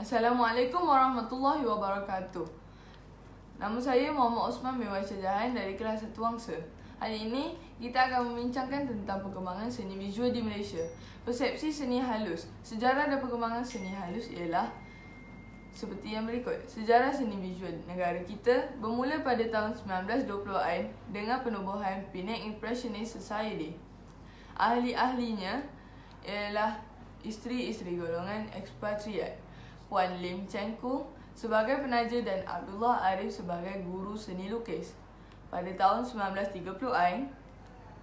Assalamualaikum warahmatullahi wabarakatuh. Nama saya Muhammad Osman bin Waisyah Jahan dari kelas 1 Wangsa. Hari ini kita akan membincangkan tentang perkembangan seni visual di Malaysia. Persepsi seni halus. Sejarah dan perkembangan seni halus ialah seperti yang berikut. Sejarah seni visual negara kita bermula pada tahun 1920-an dengan penubuhan Penang Impressionist Society. Ahli-ahlinya ialah isteri-isteri golongan ekspatriat, Puan Lim Cheng Kung sebagai penaja dan Abdullah Arif sebagai guru seni lukis. Pada tahun 1930-an,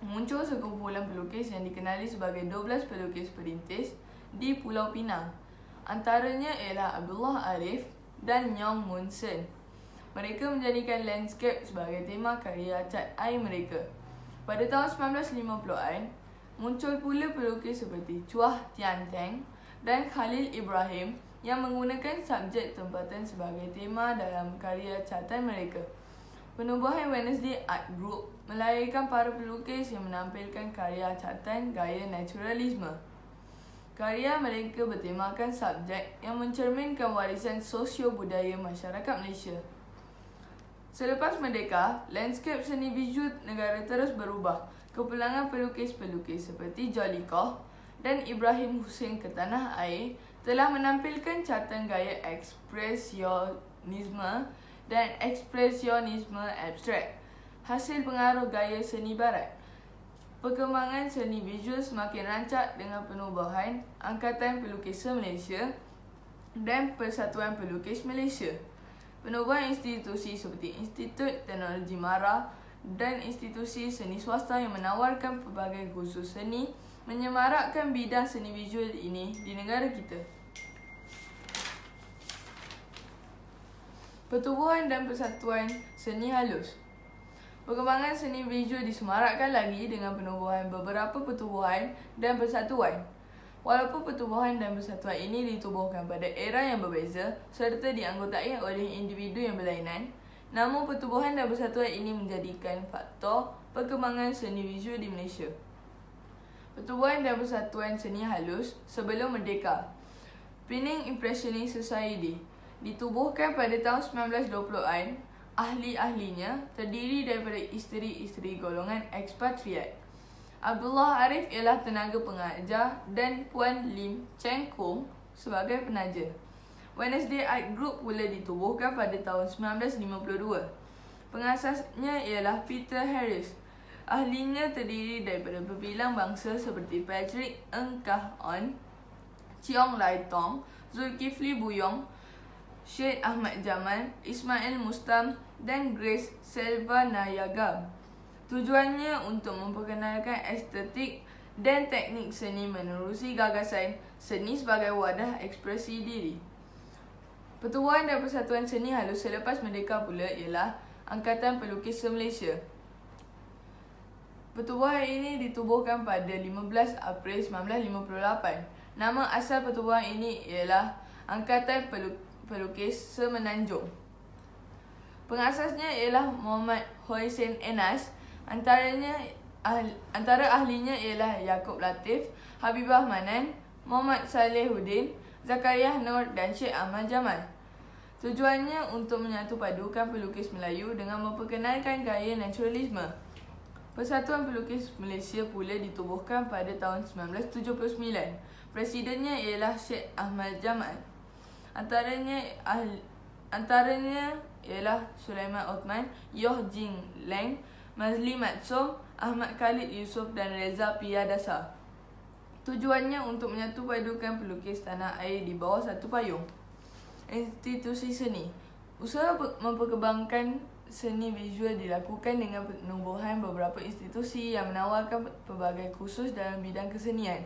muncul sekumpulan pelukis yang dikenali sebagai 12 pelukis perintis di Pulau Pinang. Antaranya ialah Abdullah Arif dan Nyong Mun Sen. Mereka menjadikan landscape sebagai tema karya cat air mereka. Pada tahun 1950-an, muncul pula pelukis seperti Chua Tian Teng dan Khalil Ibrahim yang menggunakan subjek tempatan sebagai tema dalam karya catan mereka. Penubuhan Wednesday Art Group melahirkan para pelukis yang menampilkan karya catan gaya naturalisme. Karya mereka bertemakan subjek yang mencerminkan warisan sosio-budaya masyarakat Malaysia. Selepas merdeka, landscape seni visual negara terus berubah. Kepulangan pelukis-pelukis seperti Jolly Koh dan Ibrahim Hussein ke tanah air telah menampilkan catan gaya ekspresionisme dan ekspresionisme abstrak, hasil pengaruh gaya seni barat. Perkembangan seni visual semakin rancak dengan penubuhan Angkatan Pelukis Malaysia dan Persatuan Pelukis Malaysia. Penubuhan institusi seperti Institut Teknologi MARA dan institusi seni swasta yang menawarkan pelbagai kursus seni menyemarakkan bidang seni visual ini di negara kita. Pertubuhan dan persatuan seni halus. Perkembangan seni visual disemarakkan lagi dengan penubuhan beberapa pertubuhan dan persatuan. Walaupun pertubuhan dan persatuan ini ditubuhkan pada era yang berbeza serta dianggotai oleh individu yang berlainan, namun pertubuhan dan persatuan ini menjadikan faktor perkembangan seni visual di Malaysia. Pertubuhan dan persatuan seni halus sebelum merdeka. Penang Impressionist Society ditubuhkan pada tahun 1920-an. Ahli-ahlinya terdiri daripada isteri-isteri golongan ekspatriat. Abdullah Arif ialah tenaga pengajar dan Puan Lim Cheng Kung sebagai penaja. Wednesday Art Group pula ditubuhkan pada tahun 1952. Pengasasnya ialah Peter Harris. Ahlinya terdiri daripada berbilang bangsa seperti Patrick Ng Kah On, Cheong Lai Tong, Zulkifli Buyong, Syed Ahmad Jamal, Ismail Mustam dan Grace Selva Nayagam. Tujuannya untuk memperkenalkan estetik dan teknik seni menerusi gagasan seni sebagai wadah ekspresi diri. Pertubuhan dan persatuan seni halus selepas merdeka pula ialah Angkatan Pelukis Malaysia. Pertubuhan ini ditubuhkan pada 15 April 1958. Nama asal pertubuhan ini ialah Angkatan Pelukis Semenanjung. Pengasasnya ialah Muhammad Hossein Enas. Antara ahlinya ialah Yaakob Latif, Habibah Manan, Muhammad Salehuddin, Zakaria Nur dan Syed Ahmad Jamal. Tujuannya untuk menyatu padukan pelukis Melayu dengan memperkenalkan gaya naturalisme. Persatuan Pelukis Malaysia pula ditubuhkan pada tahun 1979. Presidennya ialah Syed Ahmad Jamal. Antaranya ialah Sulaiman Othman, Yoh Jing Leng, Mazli Matsum, Ahmad Khalid Yusof dan Reza Piadasa. Tujuannya untuk menyatu padukan pelukis tanah air di bawah satu payung. Institusi seni. Usaha memperkembangkan seni visual dilakukan dengan penubuhan beberapa institusi yang menawarkan pelbagai kursus dalam bidang kesenian.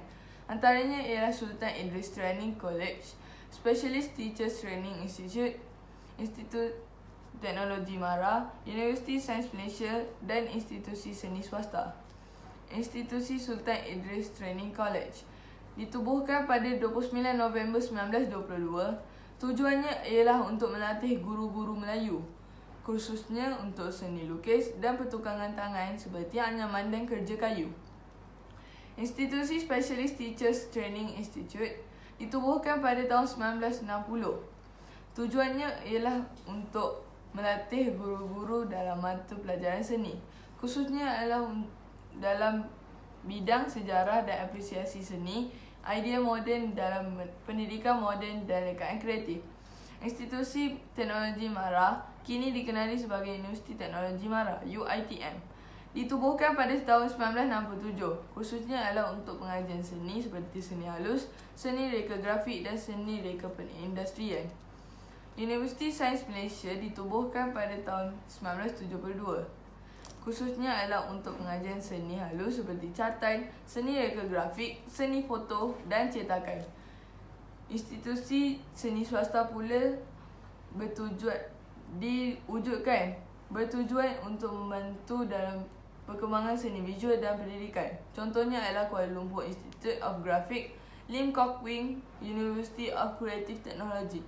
Antaranya ialah Sultan Idris Training College, Specialist Teachers Training Institute, Institut Teknologi MARA, Universiti Sains Malaysia dan institusi seni swasta. Institusi Sultan Idris Training College ditubuhkan pada 29 November 1922. Tujuannya ialah untuk melatih guru-guru Melayu, khususnya untuk seni lukis dan pertukangan tangan seperti anyaman dan kerja kayu. Institusi Specialist Teachers Training Institute ditubuhkan pada tahun 1960. Tujuannya ialah untuk melatih guru-guru dalam mata pelajaran seni, khususnya adalah dalam bidang sejarah dan apresiasi seni, idea moden dalam pendidikan moden dan rekaan kreatif. Institusi Teknologi MARA kini dikenali sebagai Universiti Teknologi MARA (UiTM). Ditubuhkan pada tahun 1967, khususnya adalah untuk pengajian seni seperti seni halus, seni reka grafik dan seni reka perindustrian. Universiti Sains Malaysia ditubuhkan pada tahun 1972, khususnya adalah untuk pengajian seni halus seperti cartan, seni reka grafik, seni foto dan cetakan. Institusi seni swasta pula bertujuan untuk membantu dalam perkembangan seni visual dan pendidikan. Contohnya adalah Kuala Lumpur Institute of Graphic, Lim Kok Wing University of Creative Technology.